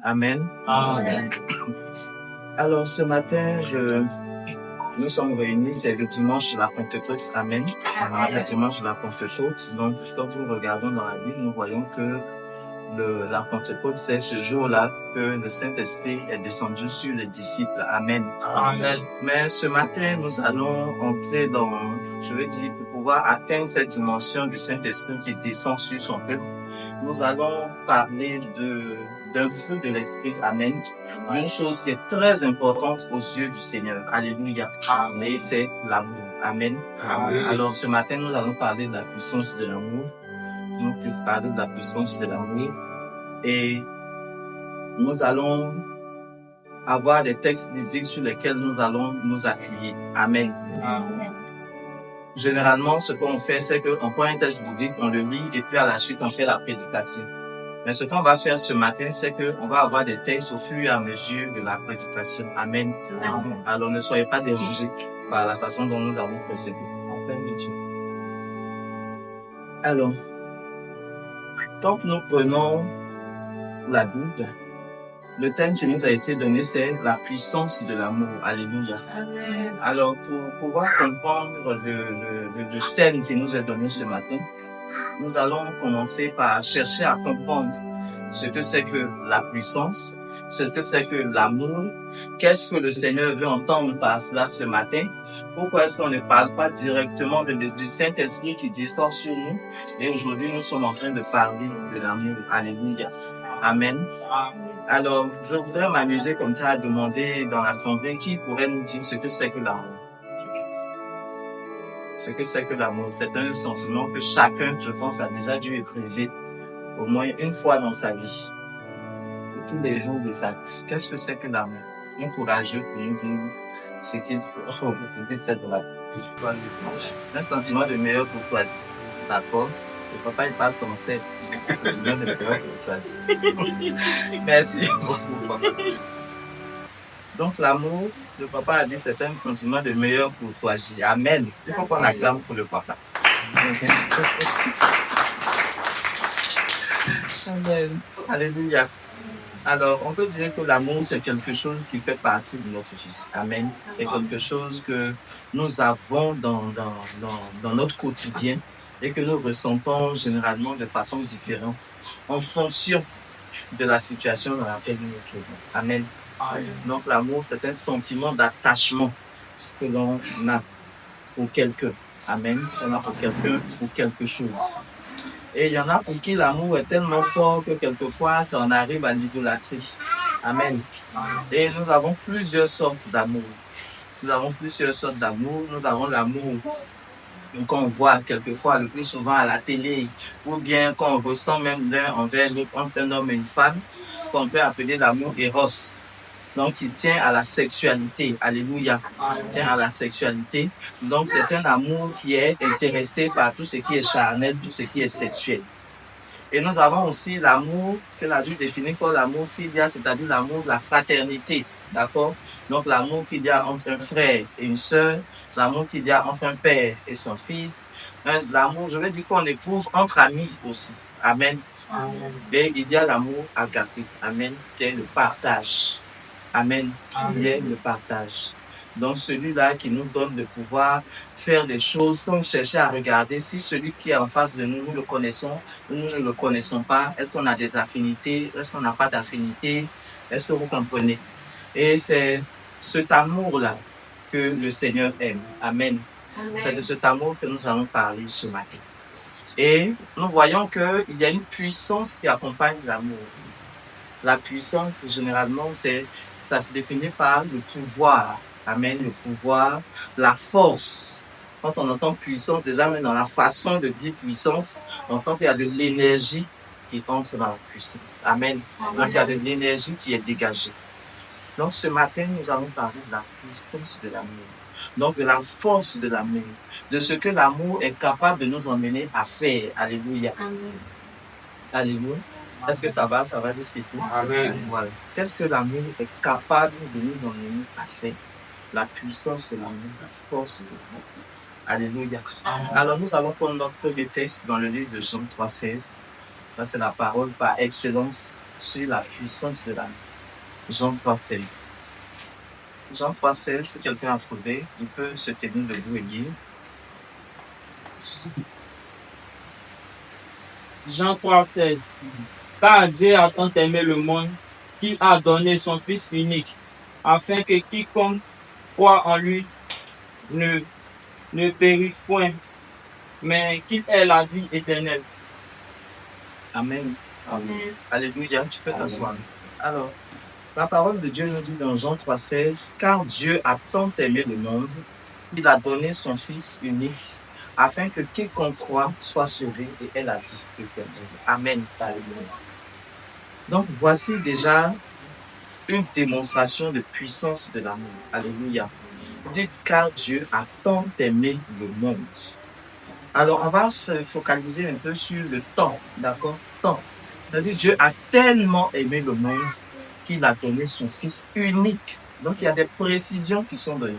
Amen. Amen. Alors ce matin, nous sommes réunis, c'est le dimanche de la Pentecôte. Amen. Le dimanche de la Pentecôte. Donc, quand nous regardons dans la Bible, nous voyons que la Pentecôte, c'est ce jour-là que le Saint-Esprit est descendu sur les disciples. Amen. Amen. Mais ce matin, nous allons entrer dans, je veux dire, pour pouvoir atteindre cette dimension du Saint-Esprit qui descend sur son peuple, nous allons parler d'un fruit de l'Esprit. Amen. Une chose qui est très importante aux yeux du Seigneur. Alléluia. Et c'est l'amour. Amen. Amen. Alors ce matin, nous allons parler de la puissance de l'amour. Nous allons parler de la puissance de l'amour. Et nous allons avoir des textes bibliques sur lesquels nous allons nous appuyer. Amen. Amen. Généralement, ce qu'on fait, c'est qu'on prend un texte biblique, on le lit et puis à la suite, on fait la prédication. Mais ce qu'on va faire ce matin, c'est qu'on va avoir des textes au fur et à mesure de la prédication. Amen. Amen. Alors ne soyez pas dérangés par la façon dont nous allons procéder. Alors, quand nous prenons la Bible, le thème qui nous a été donné, c'est la puissance de l'amour. Alléluia. Amen. Alors, pour pouvoir comprendre le thème qui nous est donné ce matin, nous allons commencer par chercher à comprendre ce que c'est que la puissance, ce que c'est que l'amour, qu'est-ce que le Seigneur veut entendre par cela ce matin, pourquoi est-ce qu'on ne parle pas directement du Saint-Esprit qui descend sur nous, et aujourd'hui nous sommes en train de parler de l'amour. Alléluia. Amen. Alors, je voudrais m'amuser comme ça à demander dans l'assemblée qui pourrait nous dire ce que c'est que l'amour. Ce que c'est que l'amour, c'est un sentiment que chacun, je pense, a déjà dû éprouver au moins une fois dans sa vie. Tous les jours de sa vie. Qu'est-ce que c'est que l'amour? Un courageux pour nous dire ce qu'il c'est de la courtoisie. Un sentiment de meilleure courtoisie. D'accord? Le papa, il parle français. Un sentiment de meilleure courtoisie. Merci beaucoup, papa. Donc, l'amour, le papa a dit, c'est un sentiment de meilleure courtoisie. Amen. Il faut qu'on acclame pour le papa. Amen. Alléluia. Alors, on peut dire que l'amour, c'est quelque chose qui fait partie de notre vie. Amen. C'est quelque chose que nous avons dans notre quotidien et que nous ressentons généralement de façon différente en fonction de la situation dans laquelle nous nous trouvons. Amen. Donc, l'amour, c'est un sentiment d'attachement que l'on a pour quelqu'un. Amen. On a pour quelqu'un, pour quelque chose. Et il y en a pour qui l'amour est tellement fort que quelquefois, ça en arrive à l'idolâtrie. Amen. Et nous avons plusieurs sortes d'amour. Nous avons plusieurs sortes d'amour. Nous avons l'amour qu'on voit quelquefois le plus souvent à la télé, ou bien qu'on ressent même l'un envers l'autre, entre un homme et une femme, qu'on peut appeler l'amour éros. Donc, il tient à la sexualité. Alléluia. Il tient à la sexualité. Donc, c'est un amour qui est intéressé par tout ce qui est charnel, tout ce qui est sexuel. Et nous avons aussi l'amour que la Bible définit comme l'amour filial, c'est-à-dire l'amour de la fraternité. D'accord? Donc, l'amour qu'il y a entre un frère et une sœur, l'amour qu'il y a entre un père et son fils, l'amour, je veux dire qu'on éprouve entre amis aussi. Amen. Amen. Et il y a l'amour agapé. Amen. Qui est le partage. Amen. Qui est le partage. Donc, celui-là qui nous donne de pouvoir faire des choses sans chercher à regarder si celui qui est en face de nous, nous le connaissons ou nous ne le connaissons pas. Est-ce qu'on a des affinités? Est-ce qu'on n'a pas d'affinités? Est-ce que vous comprenez? Et c'est cet amour-là que le Seigneur aime. Amen. C'est de cet amour que nous allons parler ce matin. Et nous voyons qu'il y a une puissance qui accompagne l'amour. La puissance, généralement, ça se définit par le pouvoir. Amen, le pouvoir, la force. Quand on entend puissance, déjà même dans la façon de dire puissance, on sent qu'il y a de l'énergie qui entre dans la puissance. Amen. Donc il y a de l'énergie qui est dégagée. Donc ce matin, nous allons parler de la puissance de l'amour. Donc de la force de l'amour. De ce que l'amour est capable de nous emmener à faire. Alléluia. Amen. Alléluia. Est-ce que ça va? Ça va jusqu'ici? Amen. Voilà. Qu'est-ce que l'amour est capable de nous emmener à faire? La puissance de l'amour, la force de l'amour. Alléluia. Alors nous allons prendre notre premier texte dans le livre de Jean 3,16. Ça c'est la parole par excellence sur la puissance de l'amour. Jean 3,16. Jean 3,16, si quelqu'un a trouvé, il peut se tenir debout et lire. Jean 3,16. Car Dieu a tant aimé le monde qu'il a donné son Fils unique, afin que quiconque croit en lui ne périsse point, mais qu'il ait la vie éternelle. Amen. Amen. Alléluia, tu peux t'asseoir. Alors, la parole de Dieu nous dit dans Jean 3,16, car Dieu a tant aimé le monde, qu'il a donné son Fils unique, afin que quiconque croit soit sauvé et ait la vie éternelle. Amen. Alléluia. Donc, voici déjà une démonstration de puissance de l'amour. Alléluia. Dites, car Dieu a tant aimé le monde. Alors, on va se focaliser un peu sur le temps, d'accord? Temps. C'est-à-dire, Dieu a tellement aimé le monde qu'il a donné son Fils unique. Donc, il y a des précisions qui sont données.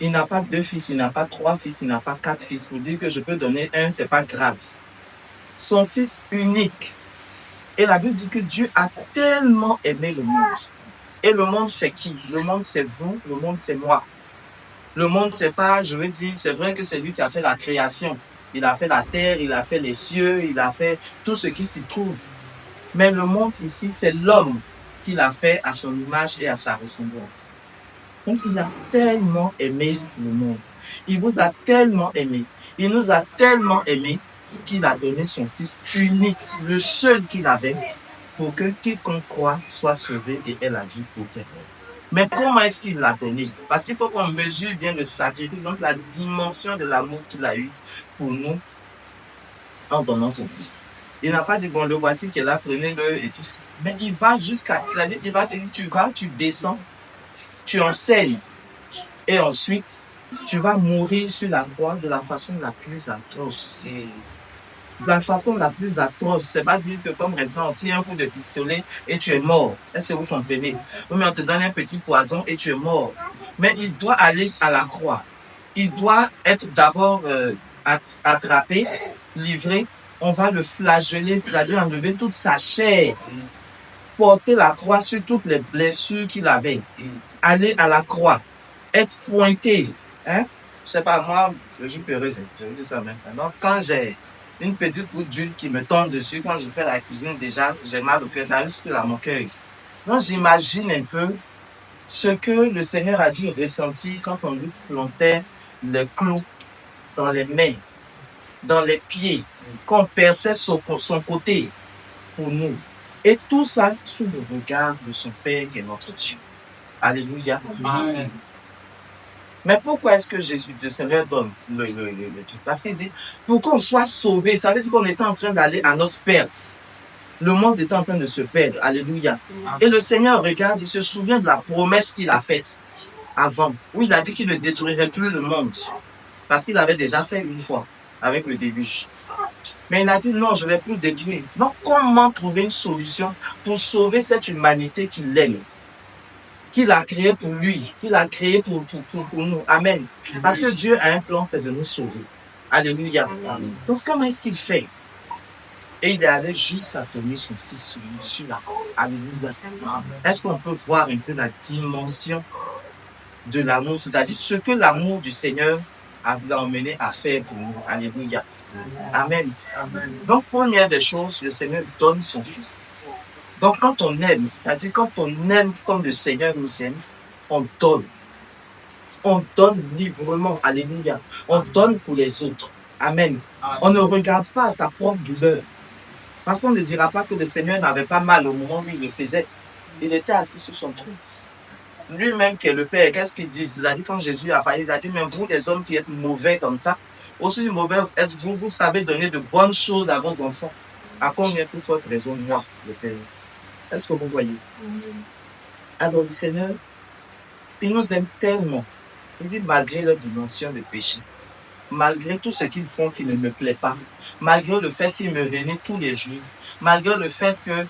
Il n'a pas 2 fils, il n'a pas 3 fils, il n'a pas 4 fils. Pour dire que je peux donner un, c'est pas grave. Son Fils unique. Et la Bible dit que Dieu a tellement aimé le monde. Et le monde, c'est qui? Le monde, c'est vous. Le monde, c'est moi. Le monde, c'est pas, je veux dire, c'est vrai que c'est lui qui a fait la création. Il a fait la terre, il a fait les cieux, il a fait tout ce qui s'y trouve. Mais le monde ici, c'est l'homme qu'il a fait à son image et à sa ressemblance. Donc, il a tellement aimé le monde. Il vous a tellement aimé. Il nous a tellement aimé qu'il a donné son Fils unique, le seul qu'il avait, pour que quiconque croit soit sauvé et ait la vie éternelle. Mais comment est-ce qu'il l'a donné? Parce qu'il faut qu'on mesure bien le sacrifice, donc la dimension de l'amour qu'il a eu pour nous en donnant son Fils. Il n'a pas dit, bon, le voici qui est là, prenez-le et tout ça. Mais il va jusqu'à, c'est-à-dire, il va te dire, tu vas, tu descends, tu enseignes. Et ensuite, tu vas mourir sur la croix de la façon la plus atroce. De la façon la plus atroce, c'est pas dire que comme maintenant on tire un coup de pistolet et tu es mort. Est-ce que vous comprenez? Oui, mais on te donne un petit poison et tu es mort. Mais il doit aller à la croix. Il doit être d'abord attrapé, livré. On va le flageller, c'est-à-dire enlever toute sa chair, porter la croix sur toutes les blessures qu'il avait, aller à la croix, être pointé. Hein? Je sais pas, moi, je suis peureuse, je vous dis ça maintenant. Quand j'ai une petite goutte d'huile qui me tombe dessus, quand je fais la cuisine, déjà, j'ai mal au cœur, ça arrive jusque dans mon cœur. Donc, j'imagine un peu ce que le Seigneur a dû ressentir quand on lui plantait les clous dans les mains, dans les pieds, qu'on perçait son côté pour nous. Et tout ça sous le regard de son Père qui est notre Dieu. Alléluia. Amen. Mais pourquoi est-ce que le Seigneur donne le truc? Parce qu'il dit, pour qu'on soit sauvé, ça veut dire qu'on était en train d'aller à notre perte. Le monde était en train de se perdre. Alléluia. Et le Seigneur regarde, il se souvient de la promesse qu'il a faite avant, où il a dit qu'il ne détruirait plus le monde. Parce qu'il avait déjà fait une fois, avec le début. Mais il a dit, non, je ne vais plus détruire. Donc, comment trouver une solution pour sauver cette humanité qu'il aime? Qu'il a créé pour lui, qu'il a créé pour nous. Amen. Parce que Dieu a un plan, c'est de nous sauver. Alléluia. Amen. Donc, comment est-ce qu'il fait? Et il est allé jusqu'à donner son Fils sur la croix. Alléluia. Est-ce qu'on peut voir un peu la dimension de l'amour, c'est-à-dire ce que l'amour du Seigneur a emmené à faire pour nous? Alléluia. Amen. Amen. Donc, première des choses, le Seigneur donne son Fils. Donc, quand on aime, c'est-à-dire quand on aime comme le Seigneur nous aime, on donne. On donne librement. Alléluia. On donne pour les autres. Amen. On ne regarde pas à sa propre douleur. Parce qu'on ne dira pas que le Seigneur n'avait pas mal au moment où il le faisait. Il était assis sur son trône. Lui-même qui est le Père, qu'est-ce qu'il dit? Il a dit, quand Jésus a parlé, il a dit, mais vous les hommes qui êtes mauvais comme ça, aussi mauvais êtes-vous, vous savez donner de bonnes choses à vos enfants. À combien plus forte raison, moi, le Père? Est-ce que vous voyez? Alors le Seigneur, il nous aime tellement. Il dit, malgré leur dimension de péché, malgré tout ce qu'ils font qui ne me plaît pas, malgré le fait qu'ils me réunissent tous les jours, malgré le fait qu'ils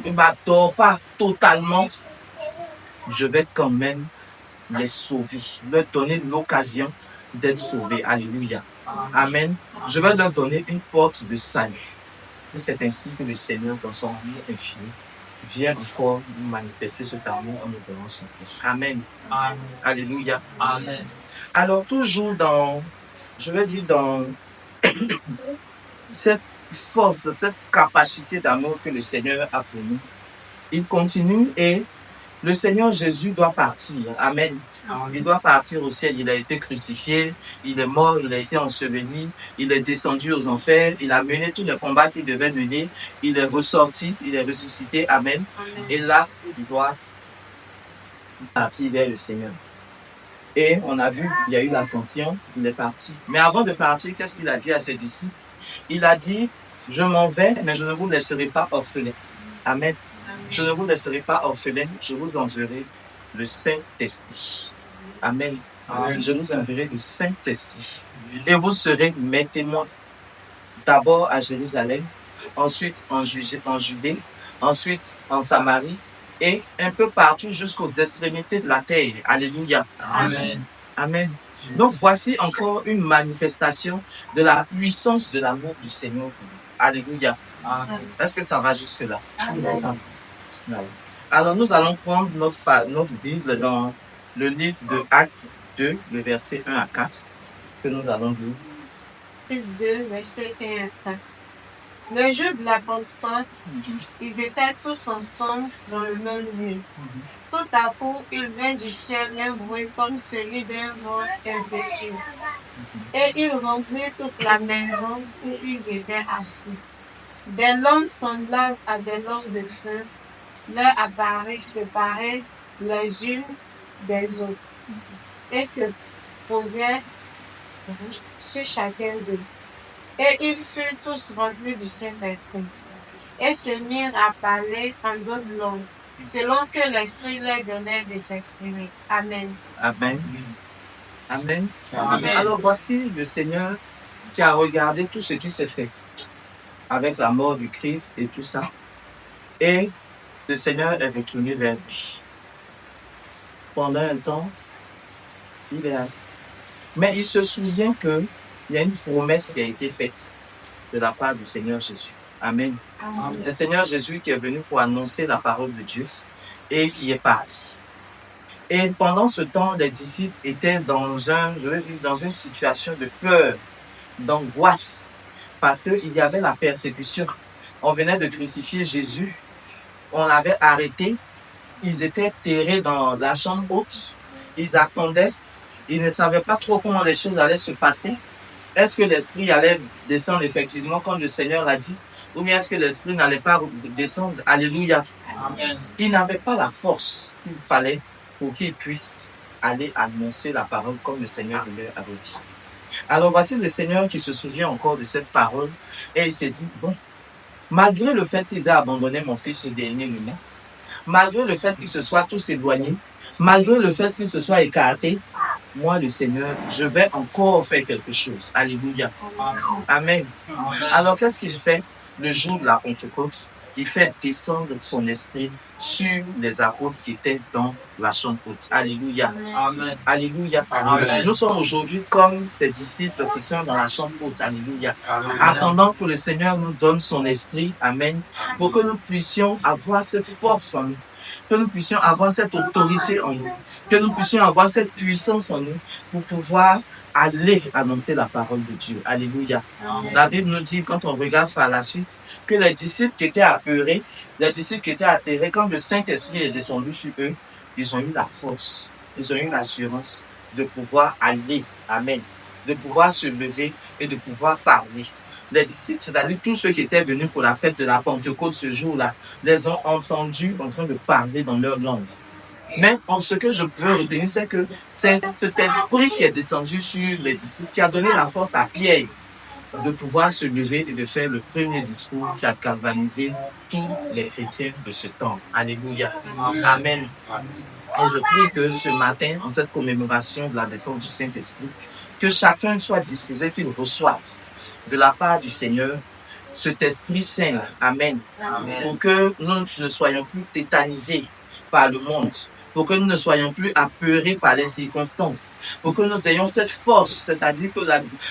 ne m'adorent pas totalement, je vais quand même les sauver, leur donner l'occasion d'être sauvés. Alléluia. Amen. Je vais leur donner une porte de salut. Et c'est ainsi que le Seigneur, dans son amour infini, vient encore nous manifester cet amour en nous donnant son Fils. Amen. Amen. Alléluia. Amen. Alors, toujours dans cette force, cette capacité d'amour que le Seigneur a pour nous, il continue et le Seigneur Jésus doit partir. Amen. Il doit partir au ciel. Il a été crucifié, il est mort, il a été enseveli, il est descendu aux enfers, il a mené tous les combats qu'il devait mener, il est ressorti, il est ressuscité. Amen. Amen. Et là, il doit partir vers le Seigneur. Et on a vu, il y a eu l'ascension, il est parti. Mais avant de partir, qu'est-ce qu'il a dit à ses disciples? Il a dit, je m'en vais, mais je ne vous laisserai pas orphelins. Amen. Je ne vous laisserai pas orphelins, je vous enverrai le Saint-Esprit. Amen. Amen. Je vous enverrai le Saint-Esprit. Et vous serez mes témoins. D'abord à Jérusalem, ensuite en Judée, ensuite en Samarie, et un peu partout jusqu'aux extrémités de la terre. Alléluia. Amen. Amen. Donc voici encore une manifestation de la puissance de l'amour du Seigneur. Alléluia. Amen. Est-ce que ça va jusque-là? Amen. Voilà. Alors nous allons prendre notre Bible dans le livre de Actes 2, le verset 1 à 4, que nous allons lire. Actes 2, verset 1 à 4. Le jour de la Pentecôte, ils étaient tous ensemble dans le même lieu. Tout à coup, il vint du ciel un bruit comme celui d'un vent impétueux. Et il remplit toute la maison où ils étaient assis. Des langues semblables à des langues de feu leur apparurent séparées les unes des autres et se posèrent sur chacun d'eux. Et ils furent tous remplis du Saint-Esprit et se mirent à parler en d'autres langues, selon que l'Esprit leur donnait de s'exprimer. Amen. Amen. Amen. Amen. Alors voici le Seigneur qui a regardé tout ce qui s'est fait avec la mort du Christ et tout ça. Et le Seigneur est retourné vers lui. Pendant un temps, il est assis. Mais il se souvient qu'il y a une promesse qui a été faite de la part du Seigneur Jésus. Amen. Amen. Le Seigneur Jésus qui est venu pour annoncer la parole de Dieu et qui est parti. Et pendant ce temps, les disciples étaient dans une situation de peur, d'angoisse, parce qu'il y avait la persécution. On venait de crucifier Jésus, on l'avait arrêté, ils étaient terrés dans la chambre haute, ils attendaient, ils ne savaient pas trop comment les choses allaient se passer. Est-ce que l'Esprit allait descendre effectivement comme le Seigneur l'a dit? Ou bien est-ce que l'Esprit n'allait pas descendre? Alléluia. Amen. Ils n'avaient pas la force qu'il fallait pour qu'ils puissent aller annoncer la parole comme le Seigneur leur avait dit. Alors voici le Seigneur qui se souvient encore de cette parole et il s'est dit, bon, malgré le fait qu'ils aient abandonné mon fils au dernier moment, malgré le fait qu'ils se soient tous éloignés, malgré le fait qu'ils se soient écartés, moi le Seigneur, je vais encore faire quelque chose. Alléluia. Amen. Amen. Alors qu'est-ce qu'il fait le jour de la Pentecôte? Il fait descendre son esprit sur les apôtres qui étaient dans la chambre haute. Alléluia. Amen. Alléluia. Amen. Nous sommes aujourd'hui comme ces disciples qui sont dans la chambre haute. Alléluia. Attendant que le Seigneur nous donne son esprit. Amen. Pour que nous puissions avoir cette force en nous. Que nous puissions avoir cette autorité en nous. Que nous puissions avoir cette puissance en nous pour pouvoir aller annoncer la parole de Dieu. Alléluia. La Bible nous dit, quand on regarde par la suite, que les disciples qui étaient apeurés, les disciples qui étaient atterrés, quand le Saint-Esprit est descendu sur eux, ils ont eu la force, ils ont eu l'assurance de pouvoir aller. Amen. De pouvoir se lever et de pouvoir parler. Les disciples, c'est-à-dire tous ceux qui étaient venus pour la fête de la Pentecôte ce jour-là, les ont entendus en train de parler dans leur langue. Mais ce que je peux retenir, c'est que c'est cet esprit qui est descendu sur les disciples, qui a donné la force à Pierre de pouvoir se lever et de faire le premier discours qui a galvanisé tous les chrétiens de ce temps. Alléluia. Amen. Et je prie que ce matin, en cette commémoration de la descente du Saint-Esprit, que chacun soit disposé, qu'il reçoive de la part du Seigneur cet Esprit Saint. Amen. Amen. Pour que nous ne soyons plus tétanisés par le monde, pour que nous ne soyons plus apeurés par les circonstances, pour que nous ayons cette force, c'est-à-dire que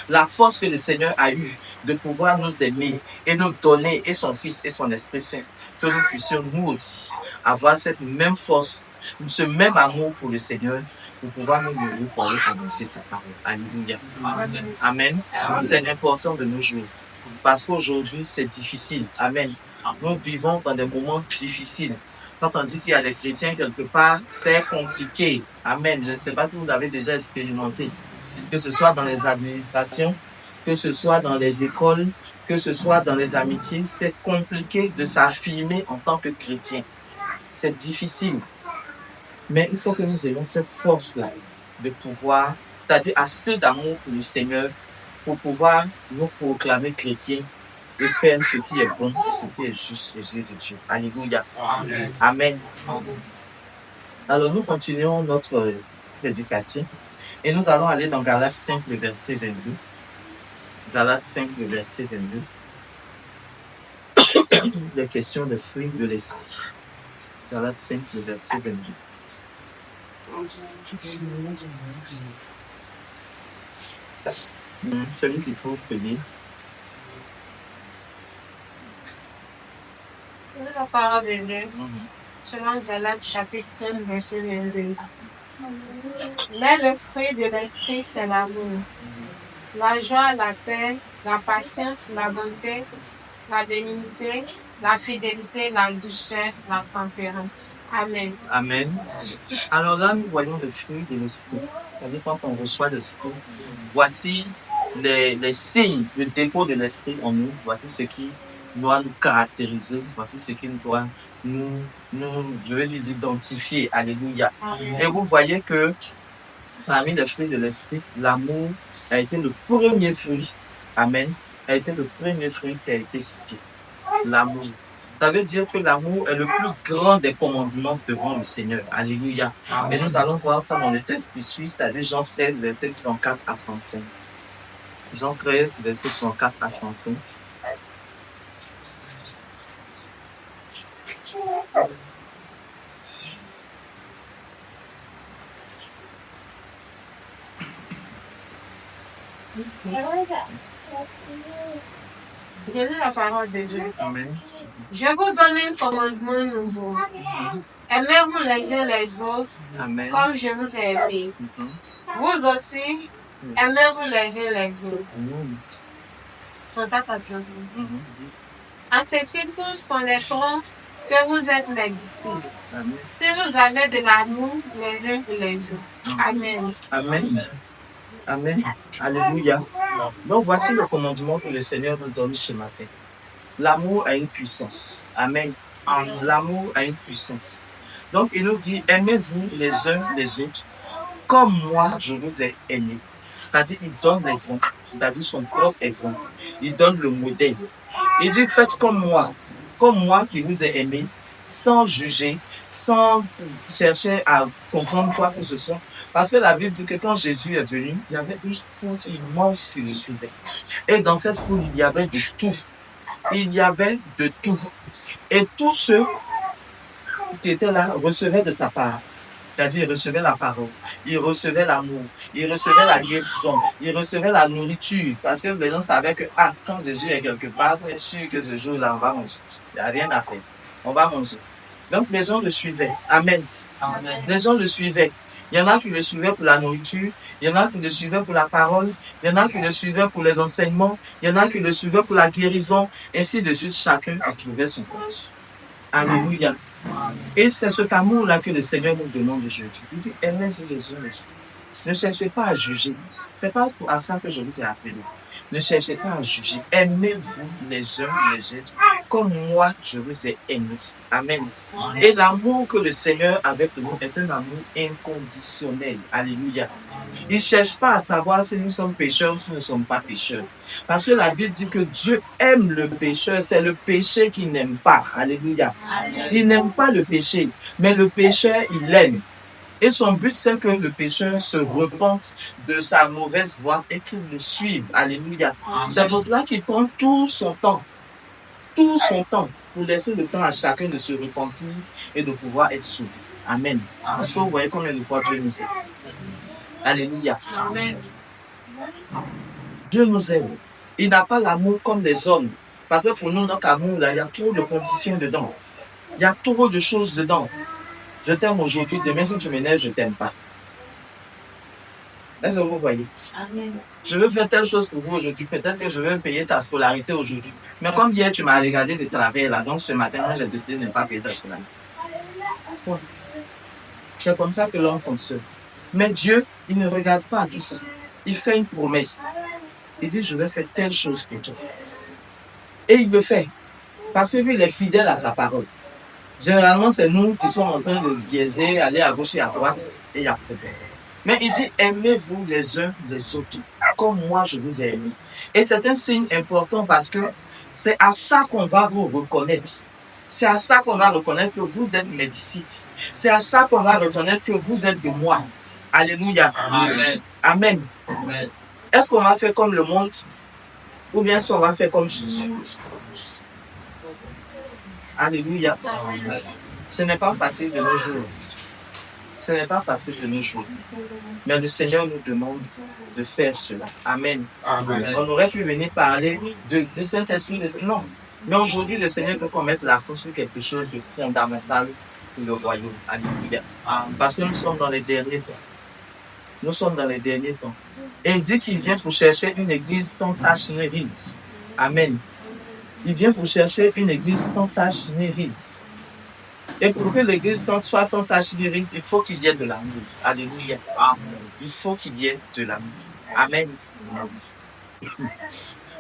la force que le Seigneur a eue de pouvoir nous aimer et nous donner, et son Fils et son Esprit Saint, que nous puissions nous aussi avoir cette même force, ce même amour pour le Seigneur, pour pouvoir nous lever pour aller annoncer sa parole. Alléluia. Amen. C'est important de nos jours, parce qu'aujourd'hui, c'est difficile. Amen. Nous vivons dans des moments difficiles. Quand on dit qu'il y a des chrétiens quelque part, c'est compliqué. Amen. Je ne sais pas si vous l'avez déjà expérimenté. Que ce soit dans les administrations, que ce soit dans les écoles, que ce soit dans les amitiés, c'est compliqué de s'affirmer en tant que chrétien. C'est difficile. Mais il faut que nous ayons cette force-là de pouvoir, c'est-à-dire assez d'amour pour le Seigneur, pour pouvoir nous proclamer chrétiens et faire ce qui est bon et ce qui est juste aux yeux de Dieu. Alléluia. Amen. Alors nous continuons notre prédication et nous allons aller dans Galates 5, le verset 22. Galates 5, le verset 22. Les questions de fruits de l'esprit. Galates 5, le verset 22. Celui qui trouve peut lire. La parole de Dieu, selon Galates chapitre 5, verset 22. Mais le fruit de l'esprit, c'est l'amour, la joie, la paix, la patience, la bonté, la bénignité, la fidélité, la douceur, la tempérance. Amen. Amen. Alors là, nous voyons le fruit de l'esprit. C'est-à-dire quand on reçoit l'esprit, voici les signes, le dépôt de l'esprit en nous. Voici ce qui doit nous caractériser. Voici ce qui doit nous je vais dire, identifier. Alléluia. Amen. Et vous voyez que parmi les fruits de l'esprit, l'amour a été le premier fruit. Amen. A été le premier fruit qui a été cité. L'amour. Ça veut dire que l'amour est le plus grand des commandements devant le Seigneur. Alléluia. Et nous allons voir ça dans le texte qui suit, c'est-à-dire Jean 13, versets 34 à 35. Jean 13, versets 34 à 35. Je lis la parole de Dieu. Amen. Je vous donne un commandement nouveau. Aimez-vous les uns les autres Amen. comme je vous ai aimé. Mhm. Vous aussi, aimez-vous les uns les autres. Mhm. 34 à 35. Mhm. En ceci, tous connaîtront que vous êtes mes disciples. Amen. Si vous avez de l'amour les uns pour les autres. Amen. Amen. Amen. Alléluia. Donc voici le commandement que le Seigneur nous donne ce matin. L'amour a une puissance. Amen. L'amour a une puissance. Donc il nous dit, aimez-vous les uns les autres comme moi je vous ai aimés. C'est-à-dire il donne l'exemple, c'est-à-dire son propre exemple. Il donne le modèle. Il dit, faites comme moi qui vous ai aimé, sans juger, sans chercher à comprendre quoi que ce soit. Parce que la Bible dit que quand Jésus est venu, il y avait une foule immense qui le suivait. Et dans cette foule, il y avait de tout. Il y avait de tout. Et tous ceux qui étaient là recevaient de sa part. C'est-à-dire, ils recevaient la parole, ils recevaient l'amour, ils recevaient la guérison, ils recevaient la nourriture. Parce que les gens savaient que, quand Jésus est quelque part, il faut être sûr que ce jour-là, on va manger. Il n'y a rien à faire. On va manger. Donc, les gens le suivaient. Amen. Amen. Les gens le suivaient. Il y en a qui le suivaient pour la nourriture, il y en a qui le suivaient pour la parole, il y en a qui le suivaient pour les enseignements, il y en a qui le suivaient pour la guérison, ainsi de suite, chacun a trouvé son compte. Alléluia. Et c'est cet amour-là que le Seigneur nous demande aujourd'hui. Il dit, aimez-vous les uns les autres. Ne cherchez pas à juger. C'est pas à ça que je vous ai appelé. Ne cherchez pas à juger. Aimez-vous les uns les autres comme moi je vous ai aimé. Amen. Et l'amour que le Seigneur avait pour nous est un amour inconditionnel. Alléluia. Il ne cherche pas à savoir si nous sommes pécheurs ou si nous ne sommes pas pécheurs. Parce que la Bible dit que Dieu aime le pécheur. C'est le péché qu'il n'aime pas. Alléluia. Il n'aime pas le péché. Mais le pécheur, il l'aime. Et son but, c'est que le pécheur se repente de sa mauvaise voie et qu'il le suive. Alléluia. C'est pour cela qu'il prend tout son temps. Tout son temps pour laisser le temps à chacun de se repentir et de pouvoir être sauvé. Amen. Est-ce que vous voyez combien de fois Dieu nous aime? Alléluia. Amen. Dieu nous aime. Il n'a pas l'amour comme des hommes. Parce que pour nous, notre amour, là, il y a trop de conditions dedans. Il y a trop de choses dedans. Je t'aime aujourd'hui, demain si tu m'énerves, je t'aime pas. Est-ce que vous voyez? Amen. Je veux faire telle chose pour vous aujourd'hui. Peut-être que je veux payer ta scolarité aujourd'hui. Mais comme hier, tu m'as regardé de travers là. Donc ce matin, j'ai décidé de ne pas payer ta scolarité. Ouais. C'est comme ça que l'homme fonctionne. Mais Dieu, il ne regarde pas tout ça. Il fait une promesse. Il dit, je vais faire telle chose pour toi. Et il le fait. Parce que lui, il est fidèle à sa parole. Généralement, c'est nous qui sommes en train de biaiser, aller à gauche et à droite, et il y a problème. Mais il dit, aimez-vous les uns les autres, comme moi je vous ai aimé. Et c'est un signe important parce que c'est à ça qu'on va vous reconnaître. C'est à ça qu'on va reconnaître que vous êtes mes disciples. C'est à ça qu'on va reconnaître que vous êtes de moi. Alléluia. Amen. Amen. Amen. Est-ce qu'on va faire comme le monde ou bien est-ce qu'on va faire comme Jésus? Alléluia. Ce n'est pas facile de nos jours. Ce n'est pas facile de nos jours. Mais le Seigneur nous demande de faire cela. Amen. Amen. On aurait pu venir parler de Saint-Esprit. Non. Mais aujourd'hui, le Seigneur veut qu'on mette l'accent sur quelque chose de fondamental pour le royaume. Alléluia. Parce que nous sommes dans les derniers temps. Nous sommes dans les derniers temps. Et il dit qu'il vient pour chercher une église sans tache ni ride. Amen. Il vient pour chercher une église sans tache ni ride. Et pour que l'église soit sans tache ni ride, il faut qu'il y ait de l'amour. Alléluia. Il faut qu'il y ait de l'amour. Amen.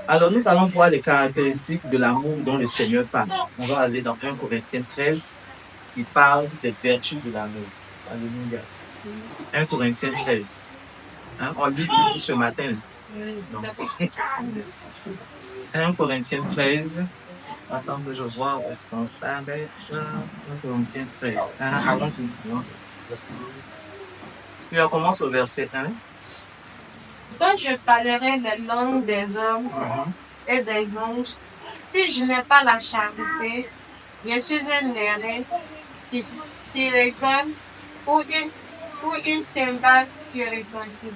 Alors nous allons voir les caractéristiques de l'amour dont le Seigneur parle. On va aller dans 1 Corinthiens 13, qui parle des vertus de l'amour. Alléluia. 1 Corinthiens 13. Hein, on lit beaucoup ce matin. Non. 1 Corinthiens 13. Attends que je vois où est-ce qu'on s'arrête. 1 Corinthiens 13. Allons-y. Puis on commence au verset 1. Quand je parlerai les langues des hommes et des anges, si je n'ai pas la charité, je suis un errant qui résonne ou une cymbale qui retentit.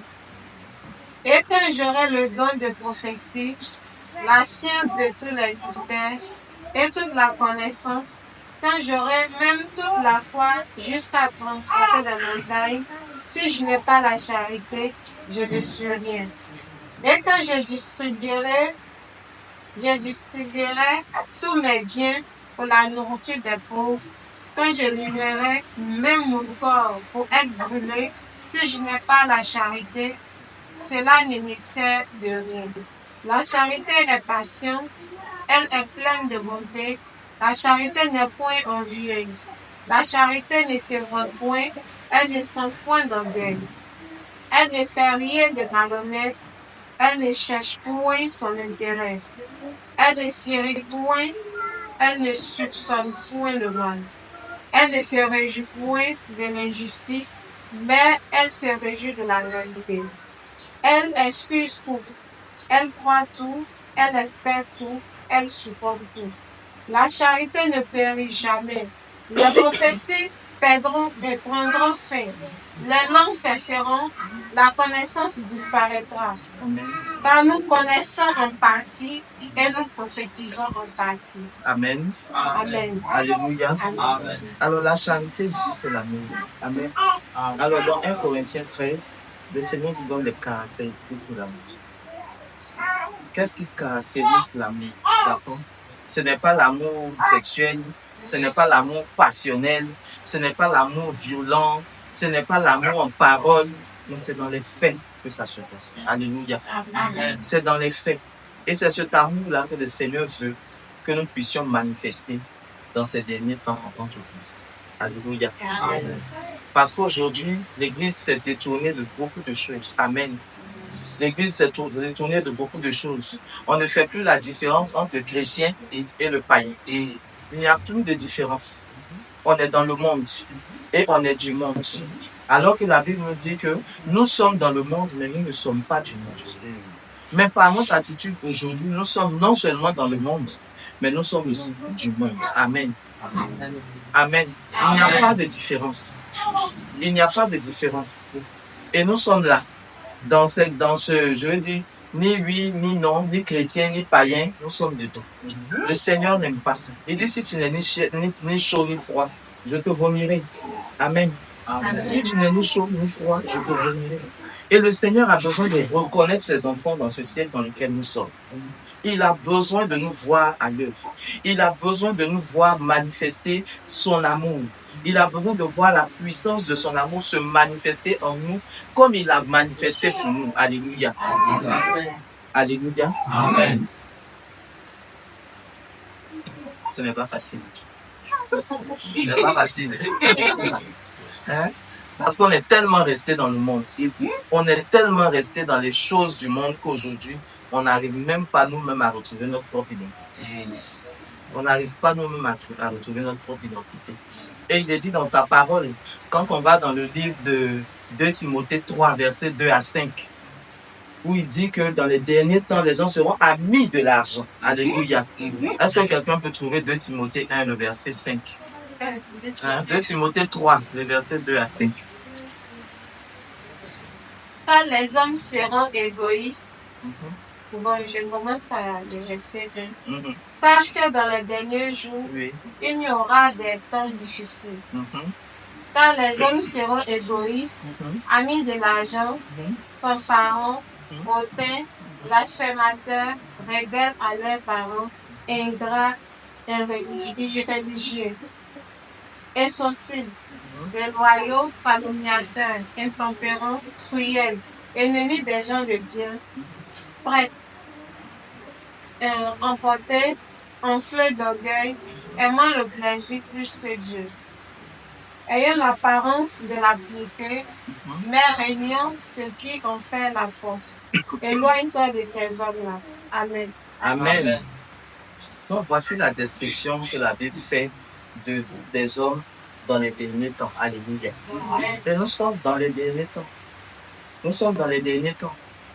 Et quand j'aurai le don de prophétie, la science de tous les mystères et toute la connaissance, quand j'aurai même toute la foi jusqu'à transporter des montagnes, si je n'ai pas la charité, je ne suis rien. Et quand je distribuerai tous mes biens pour la nourriture des pauvres, quand je livrerai même mon corps pour être brûlé, si je n'ai pas la charité, cela ne me sert de rien. La charité est patiente, elle est pleine de bonté. La charité n'est point envieuse. La charité ne se vante point, elle ne sent point d'orgueil. Elle ne fait rien de malhonnête, elle ne cherche point son intérêt. Elle ne s'irrite point, elle ne soupçonne point le mal. Elle ne se réjouit point de l'injustice, mais elle se réjouit de la vérité. Elle excuse tout, elle croit tout, elle espère tout, elle supporte tout. La charité ne périt jamais. Les prophéties perdront et prendront fin. Les langues cesseront, la connaissance disparaîtra. Car nous connaissons en partie et nous prophétisons en partie. Amen. Amen. Alléluia. Amen. Alors la charité ici, c'est l'amour. Amen. Alors dans 1 Corinthiens 13, le Seigneur nous donne les caractéristiques de l'amour. Qu'est-ce qui caractérise l'amour? D'accord? Ce n'est pas l'amour sexuel, ce n'est pas l'amour passionnel, ce n'est pas l'amour violent, ce n'est pas l'amour en parole, mais c'est dans les faits que ça se passe. Alléluia. Amen. C'est dans les faits. Et c'est cet amour-là que le Seigneur veut que nous puissions manifester dans ces derniers temps en tant qu'Église. Alléluia. Amen. Parce qu'aujourd'hui, l'Église s'est détournée de beaucoup de choses. Amen. L'Église s'est détournée de beaucoup de choses. On ne fait plus la différence entre le chrétien et le païen. Et il n'y a plus de différence. On est dans le monde et on est du monde. Alors que la Bible nous dit que nous sommes dans le monde, mais nous ne sommes pas du monde. Mais par notre attitude aujourd'hui, nous sommes non seulement dans le monde, mais nous sommes aussi du monde. Amen. Amen. Il n'y a pas de différence. Il n'y a pas de différence. Et nous sommes là, dans ce, je veux dire, ni oui, ni non, ni chrétien, ni païen, nous sommes dedans. Le Seigneur n'aime pas ça. Il dit, si tu n'es ni chaud ni froid, je te vomirai. Amen. Amen. Si tu n'es ni chaud ni froid, je te vomirai. Et le Seigneur a besoin de reconnaître ses enfants dans ce siècle dans lequel nous sommes. Il a besoin de nous voir à l'œuvre. Il a besoin de nous voir manifester son amour. Il a besoin de voir la puissance de son amour se manifester en nous comme il a manifesté pour nous. Alléluia. Amen. Alléluia. Amen. Ce n'est pas facile. Ce n'est pas facile. Hein? Parce qu'on est tellement resté dans le monde. On est tellement resté dans les choses du monde qu'aujourd'hui, on n'arrive même pas nous-mêmes à retrouver notre propre identité. On n'arrive pas nous-mêmes à retrouver notre propre identité. Et il est dit dans sa parole, quand on va dans le livre de 2 Timothée 3, versets 2 à 5, où il dit que dans les derniers temps, les gens seront amis de l'argent. Alléluia. Est-ce que quelqu'un peut trouver 2 Timothée 1, le verset 5? 2 Timothée 3, le verset 2 à 5. Quand les hommes seront égoïstes, bon, je commence par le verset 1. Sache que dans les derniers jours, il y aura des temps difficiles. Quand les hommes seront égoïstes, amis de l'argent, fanfarons, hautains, blasphémateurs, rebelles à leurs parents, ingrats, irréligieux, insensibles, déloyaux, calomniateurs, intempérants, cruels, ennemis des gens de bien, traîtres, emportés, enflés d'orgueil, aimant le plaisir plus que Dieu, ayant l'apparence de la piété, mais régnant ceux qui en fait la force. Éloigne-toi de ces hommes-là. Amen. Amen. Donc voici la description que la Bible fait des hommes dans les derniers temps. Alléluia. Et nous sommes dans les derniers temps. Nous sommes dans les derniers temps.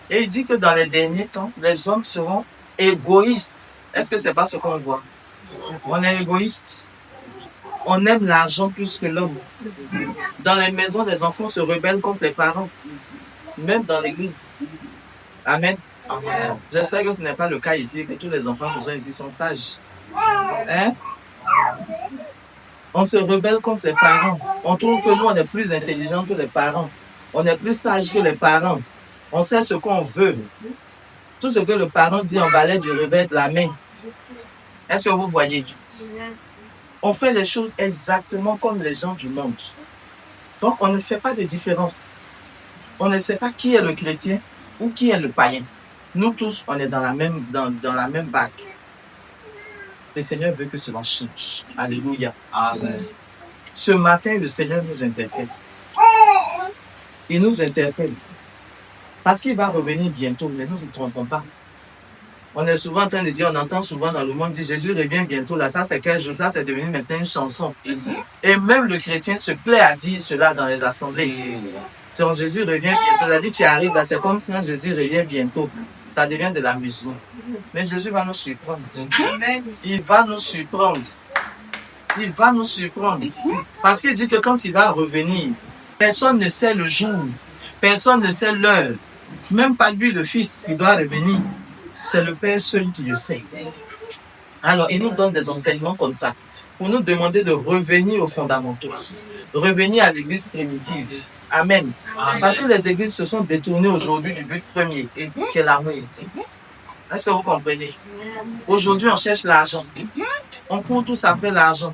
Et il dit que dans les derniers temps, les hommes seront égoïstes. Est-ce que c'est pas ce qu'on voit? On est égoïste. On aime l'argent plus que l'homme. Dans les maisons, les enfants se rebellent contre les parents. Même dans l'église. Amen. Amen. J'espère que ce n'est pas le cas ici, que tous les enfants qui sont ici sont sages. Hein? On se rebelle contre les parents. On trouve que nous, on est plus intelligents que les parents. On est plus sages que les parents. On sait ce qu'on veut. Tout ce que le parent dit en balai du revers de la main. Est-ce que vous voyez? On fait les choses exactement comme les gens du monde. Donc, on ne fait pas de différence. On ne sait pas qui est le chrétien ou qui est le païen. Nous tous, on est dans la même bague. Le Seigneur veut que cela change. Alléluia. Amen. Ce matin, le Seigneur nous interpelle. Il nous interpelle. Parce qu'il va revenir bientôt, mais nous ne nous trompons pas. On est souvent en train de dire, on entend souvent dans le monde dire Jésus revient bientôt. Là, ça c'est quel jour? Ça c'est devenu maintenant une chanson. Et même le chrétien se plaît à dire cela dans les assemblées. Donc Jésus revient bientôt. Il a dit tu arrives là, c'est comme quand Jésus revient bientôt. Ça devient de l'amusement. Mais Jésus va nous surprendre. Il va nous surprendre. Il va nous surprendre. Parce qu'il dit que quand il va revenir, personne ne sait le jour. Personne ne sait l'heure. Même pas lui, le Fils, qui doit revenir. C'est le Père seul qui le sait. Alors, il nous donne des enseignements comme ça, pour nous demander de revenir aux fondamentaux, revenir à l'église primitive. Amen. Parce que les églises se sont détournées aujourd'hui du but premier, qui est l'amour. Est-ce que vous comprenez? Aujourd'hui, on cherche l'argent. On court tous après l'argent.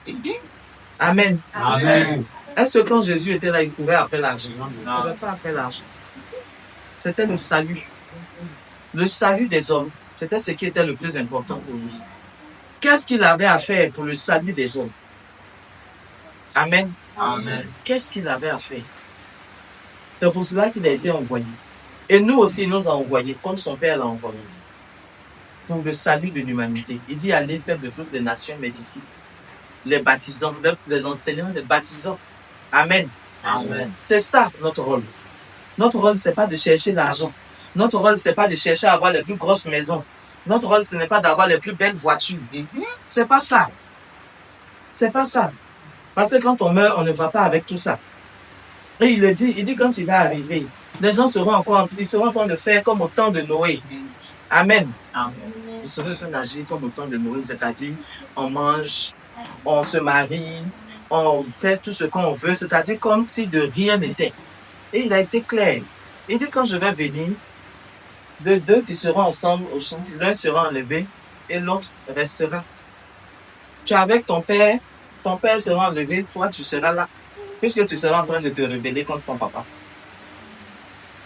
Amen. Amen. Est-ce que quand Jésus était là, il courait après l'argent? Non, il ne courait pas après l'argent. C'était le salut. Le salut des hommes, c'était ce qui était le plus important pour lui. Qu'est-ce qu'il avait à faire pour le salut des hommes? Amen. Amen. Qu'est-ce qu'il avait à faire? C'est pour cela qu'il a été envoyé. Et nous aussi, il nous a envoyés, comme son Père l'a envoyé, pour le salut de l'humanité. Il dit allez faire de toutes les nations mes disciples, les baptisants, les enseignants, les baptisants. Amen. Amen. C'est ça notre rôle. Notre rôle, c'est pas de chercher l'argent. Notre rôle, c'est pas de chercher à avoir les plus grosses maisons. Notre rôle, ce n'est pas d'avoir les plus belles voitures. C'est pas ça. C'est pas ça. Parce que quand on meurt, on ne va pas avec tout ça. Et il dit quand il va arriver, les gens seront en train de faire comme au temps de Noé. Amen. Ils seront en train d'agir comme au temps de Noé, c'est-à-dire on mange, on se marie, on fait tout ce qu'on veut, c'est-à-dire comme si de rien n'était. Et il a été clair. Il dit quand je vais venir, de deux qui seront ensemble au champ, l'un sera enlevé et l'autre restera. Tu es avec ton père sera enlevé, toi tu seras là. Puisque tu seras en train de te rebeller contre ton papa.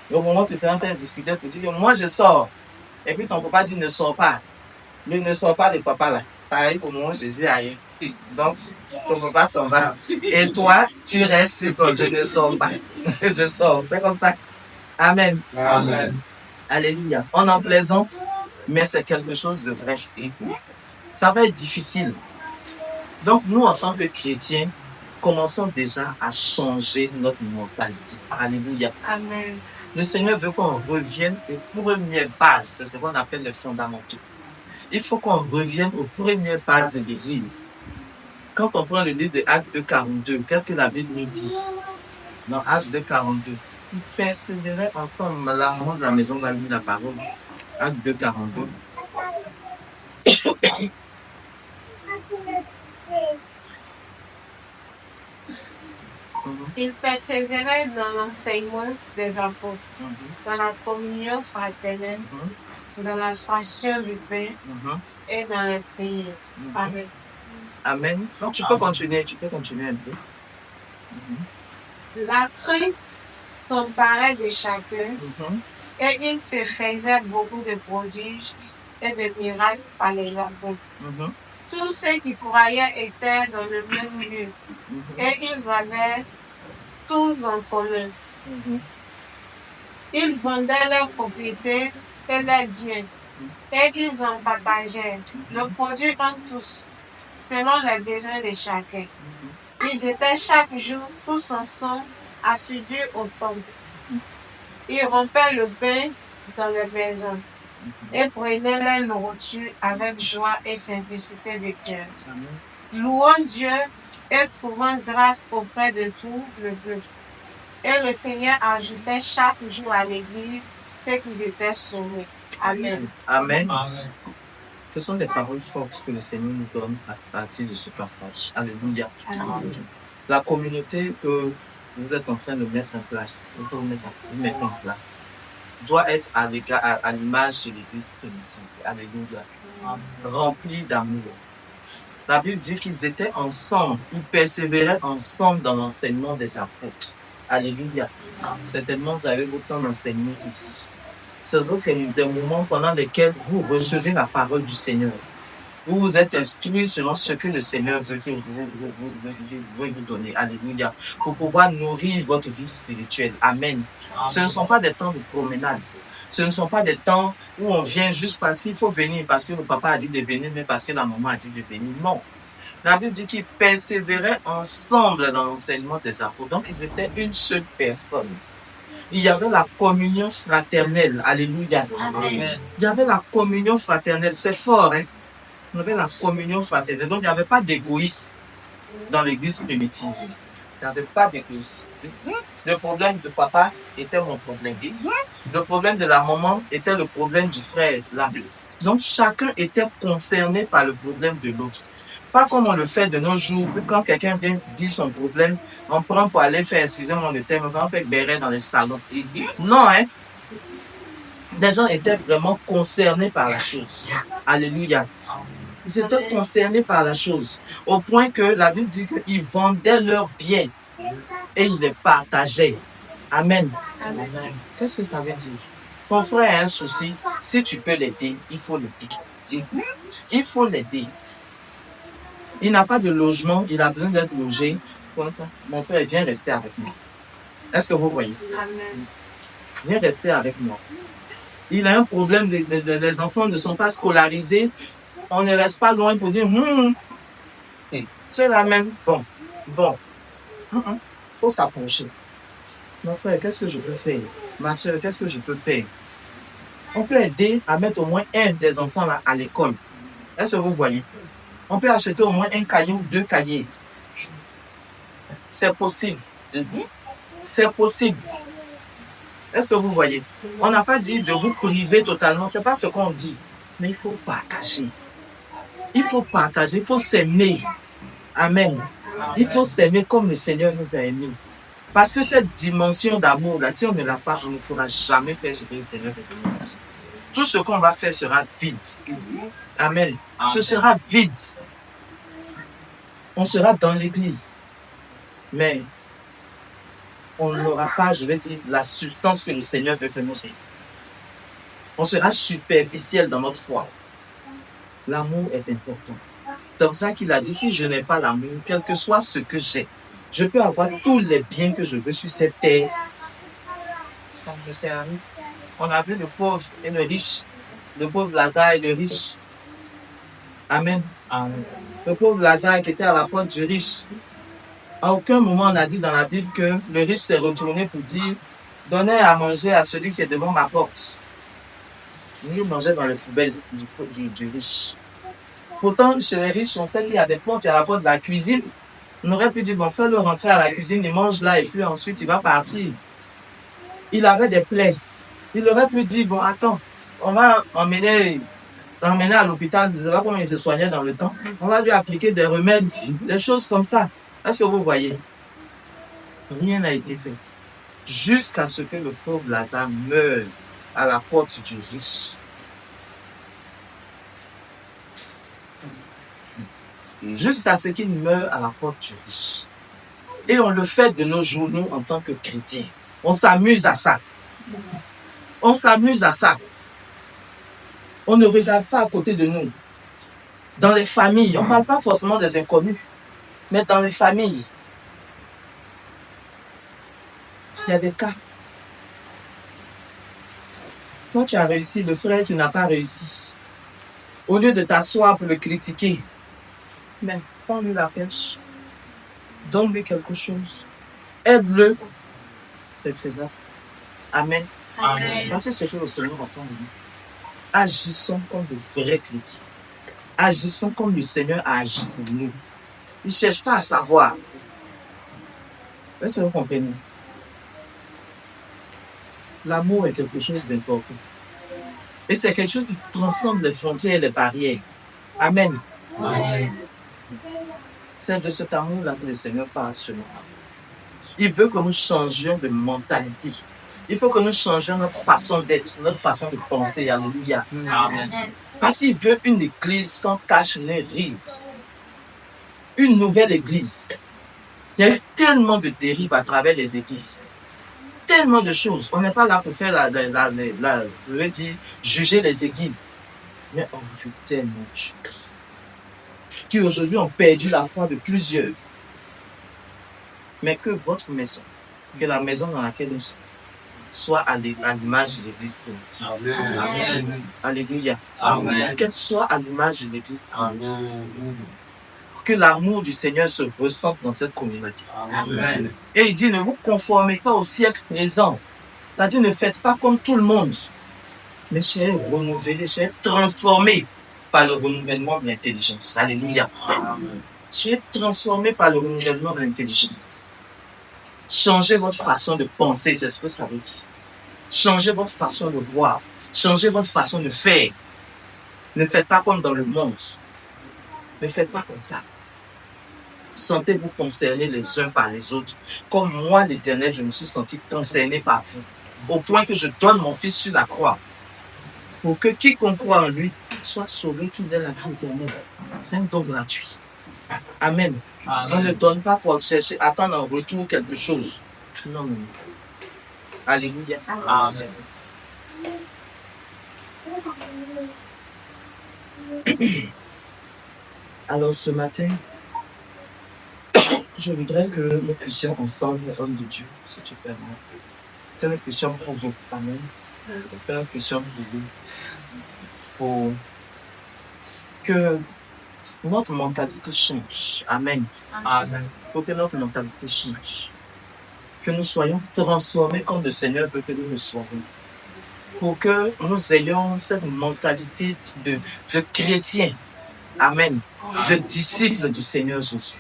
Et au moment où tu seras en train de discuter, tu dis que moi je sors. Et puis ton papa dit ne sors pas. Lui ne sort pas de papa là. Ça arrive au moment où Jésus arrive. Donc ton papa s'en va. Et toi, tu restes quand je ne sors pas. Je sors. C'est comme ça. Amen. Amen. Alléluia. On en plaisante, mais c'est quelque chose de vrai. Ça va être difficile. Donc nous, en tant que chrétiens, commençons déjà à changer notre mentalité. Alléluia. Amen. Le Seigneur veut qu'on revienne aux premières bases. C'est ce qu'on appelle les fondamentaux. Il faut qu'on revienne aux premières bases de l'Église. Quand on prend le livre de Actes 2:42, qu'est-ce que la Bible nous dit? Dans Actes 2:42, ils persévéraient ensemble. Là, on de la maison va lire la parole. Actes 2:42. Ils persévéraient dans l'enseignement des apôtres, dans la communion fraternelle, dans la fraction du pain et dans les prières. Amen. Amen. Donc, tu peux continuer un peu. La crainte s'emparait de chacun et il se faisait beaucoup de prodiges et de miracles par les apôtres. Tous ceux qui croyaient étaient dans le même lieu et ils avaient tous en commun. Ils vendaient leurs propriétés et leurs biens et ils en partageaient le produit en tous, selon les besoins de chacun. Ils étaient chaque jour tous ensemble, assidus au temple. Ils rompaient le pain dans les maisons et prenaient leur nourriture avec joie et simplicité de cœur, louant Dieu et trouvant grâce auprès de tout le peuple. Et le Seigneur ajoutait chaque jour à l'église ceux qui étaient sauvés. Amen. Amen. Amen. Ce sont des paroles fortes que le Seigneur nous donne à partir de ce passage. Alléluia. Amen. La communauté que vous êtes en train de mettre en place, doit être à l'image de l'église primitive. Alléluia. Remplie d'amour. La Bible dit qu'ils étaient ensemble, ils persévéraient ensemble dans l'enseignement des apôtres. Alléluia. Certainement, vous avez autant d'enseignements ici. C'est des moments pendant lesquels vous recevez la parole du Seigneur. Vous vous êtes instruits selon ce que le Seigneur veut vous donner. Alléluia. Pour pouvoir nourrir votre vie spirituelle. Amen. Ce ne sont pas des temps de promenade. Ce ne sont pas des temps où on vient juste parce qu'il faut venir, parce que le papa a dit de venir, mais parce que la maman a dit de venir. Non. La Bible dit qu'ils persévéraient ensemble dans l'enseignement des apôtres. Donc, ils étaient une seule personne. Il y avait la communion fraternelle. Alléluia. Amen. Il y avait la communion fraternelle. C'est fort, hein? Il y avait la communion fraternelle. Donc, il n'y avait pas d'égoïsme dans l'église primitive. Il n'y avait pas d'égoïsme. Le problème de papa était mon problème. Le problème de la maman était le problème du frère. Là. Donc, chacun était concerné par le problème de l'autre. Pas comme on le fait de nos jours, quand quelqu'un vient dire son problème, on prend pour aller faire, excusez-moi le terme, on fait béret dans les salons. Non, hein. Les gens étaient vraiment concernés par la chose. Alléluia. Ils étaient concernés par la chose. Au point que la Bible dit qu'ils vendaient leurs biens et ils les partageaient. Amen. Amen. Qu'est-ce que ça veut dire? Ton frère a un souci, si tu peux l'aider, il faut l'aider. Il faut l'aider. Il n'a pas de logement, il a besoin d'être logé. Mon frère, viens rester avec moi. Est-ce que vous voyez? Amen. Viens rester avec moi. Il a un problème, les enfants ne sont pas scolarisés. On ne reste pas loin pour dire, c'est la même. Bon. Faut s'approcher. Mon frère, qu'est-ce que je peux faire? Ma soeur, qu'est-ce que je peux faire? On peut aider à mettre au moins un des enfants là à l'école. Est-ce que vous voyez? On peut acheter au moins un cahier ou 2 cahiers. C'est possible. C'est possible. Est-ce que vous voyez? On n'a pas dit de vous priver totalement. C'est pas ce qu'on dit. Mais il faut partager. Il faut partager. Il faut s'aimer. Amen. Il faut s'aimer comme le Seigneur nous a aimés. Parce que cette dimension d'amour, là, si on ne l'a pas, on ne pourra jamais faire ce que le Seigneur veut nous dire. Tout ce qu'on va faire sera vide. Amen. Ce sera vide. On sera dans l'église. Mais on n'aura pas, je vais dire, la substance que le Seigneur veut que nous ayons. On sera superficiel dans notre foi. L'amour est important. C'est pour ça qu'il a dit, si je n'ai pas l'amour, quel que soit ce que j'ai, je peux avoir tous les biens que je veux sur cette terre. On a vu le pauvre et le riche, le pauvre Lazare et le riche. Amen. Amen. Le pauvre Lazare qui était à la porte du riche. À aucun moment on a dit dans la Bible que le riche s'est retourné pour dire, donnez à manger à celui qui est devant ma porte. Il mangeait dans le poubelle du riche. Pourtant, chez les riches, on sait qu'il y a des portes, il y a la porte de la cuisine. On aurait pu dire, bon, fais-le rentrer à la cuisine, il mange là, et puis ensuite, il va partir. Il avait des plaies. Il aurait pu dire, bon, attends, on va emmener à l'hôpital, je ne sais pas comment il se soignait dans le temps. On va lui appliquer des remèdes, des choses comme ça. Est-ce que vous voyez? Rien n'a été fait. Jusqu'à ce que le pauvre Lazare meure à la porte du riche. Jusqu'à ce qu'il meure à la porte du riche. Et on le fait de nos jours, nous, en tant que chrétiens. On s'amuse à ça. On s'amuse à ça. On ne regarde pas à côté de nous. Dans les familles, on ne parle pas forcément des inconnus, mais dans les familles, il y a des cas. Toi, tu as réussi, le frère, tu n'as pas réussi. Au lieu de t'asseoir pour le critiquer, mais prends-lui la pêche. Donne-lui quelque chose. Aide-le. C'est faisable. Amen. Amen. Voici ce que le Seigneur entend de nous. Agissons comme de vrais chrétiens. Agissons comme le Seigneur a agi pour nous. Il ne cherche pas à savoir. Est-ce que vous comprenez? L'amour est quelque chose d'important. Et c'est quelque chose qui transcende les frontières et les barrières. Amen. Amen. C'est de cet amour-là que le Seigneur parle sur nous. Il veut que nous changions de mentalité. Il faut que nous changions notre façon d'être, notre façon de penser. Alléluia. Amen. Parce qu'il veut une église sans tache ni ride. Une nouvelle église. Il y a eu tellement de dérives à travers les églises. Tellement de choses. On n'est pas là pour faire je veux dire, juger les églises. Mais on a vu tellement de choses qui aujourd'hui ont perdu la foi de plusieurs. Mais que votre maison, que la maison dans laquelle nous sommes, soit à l'image de l'église primitive. Amen. Alléluia. Amen. Qu'elle soit à l'image de l'église primitive. Amen. Que l'amour du Seigneur se ressente dans cette communauté. Amen. Et il dit, ne vous conformez pas au siècle présent. C'est-à-dire, ne faites pas comme tout le monde. Mais soyez renouvelés, soyez transformés par le renouvellement de l'intelligence. Alléluia. Soyez transformés par le renouvellement de l'intelligence. Changez votre façon de penser, c'est ce que ça veut dire. Changez votre façon de voir. Changez votre façon de faire. Ne faites pas comme dans le monde. Ne faites pas comme ça. Sentez-vous concernés les uns par les autres. Comme moi, l'Éternel, je me suis senti concerné par vous. Au point que je donne mon Fils sur la croix. Pour que quiconque croit en lui soit sauvé, qu'il ait la vie éternelle. C'est un don gratuit. Amen. Amen. On ne donne pas pour chercher, attendre en retour quelque chose. Non, non. Alléluia. Amen. Alors ce matin, je voudrais que nous puissions ensemble, homme de Dieu, si tu permets, que nous puissions prier. Amen. Que nous puissions prier pour que notre mentalité change. Amen. Amen. Pour que notre mentalité change. Que nous soyons transformés comme le Seigneur veut que nous le soyons. pour que nous ayons cette mentalité de chrétien, amen, de disciple du Seigneur Jésus,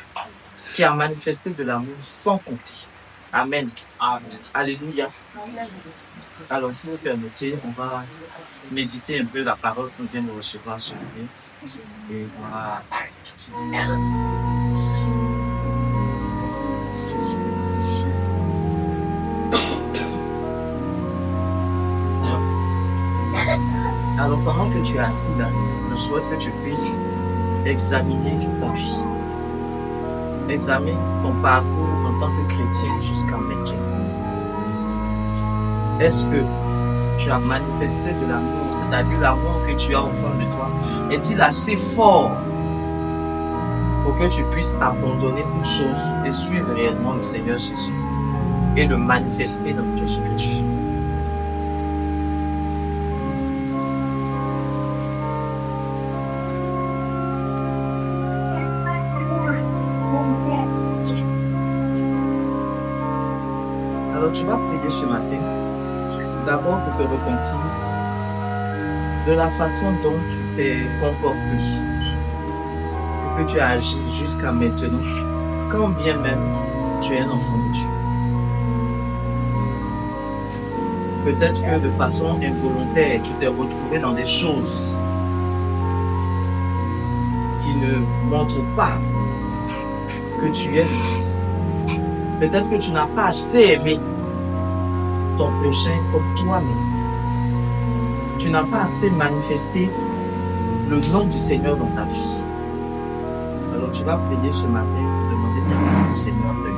qui a manifesté de l'amour sans compter. Amen. Amen. Alléluia. Alors, si vous permettez, on va méditer un peu la parole qu'on vient de recevoir ce matin. Et voilà. Alors, pendant que tu es assis là, je souhaite que tu puisses examiner ta vie. Examine ton parcours en tant que chrétien jusqu'à maintenant. Est-ce que tu as manifesté de l'amour, c'est-à-dire l'amour que tu as au fond de toi, est-il assez fort pour que tu puisses abandonner toutes choses et suivre réellement le Seigneur Jésus et le manifester dans tout ce que tu fais? Alors tu vas prier ce matin, d'abord pour te repentir de la façon dont tu t'es comporté, ce que tu as agi jusqu'à maintenant, quand bien même tu es un enfant de Dieu. Peut-être que de façon involontaire, tu t'es retrouvé dans des choses qui ne montrent pas que tu es le Christ. Peut-être que tu n'as pas assez aimé ton prochain comme toi-même. Tu n'as pas assez manifesté le nom du Seigneur dans ta vie. Alors tu vas prier ce matin, demander pardon au Seigneur de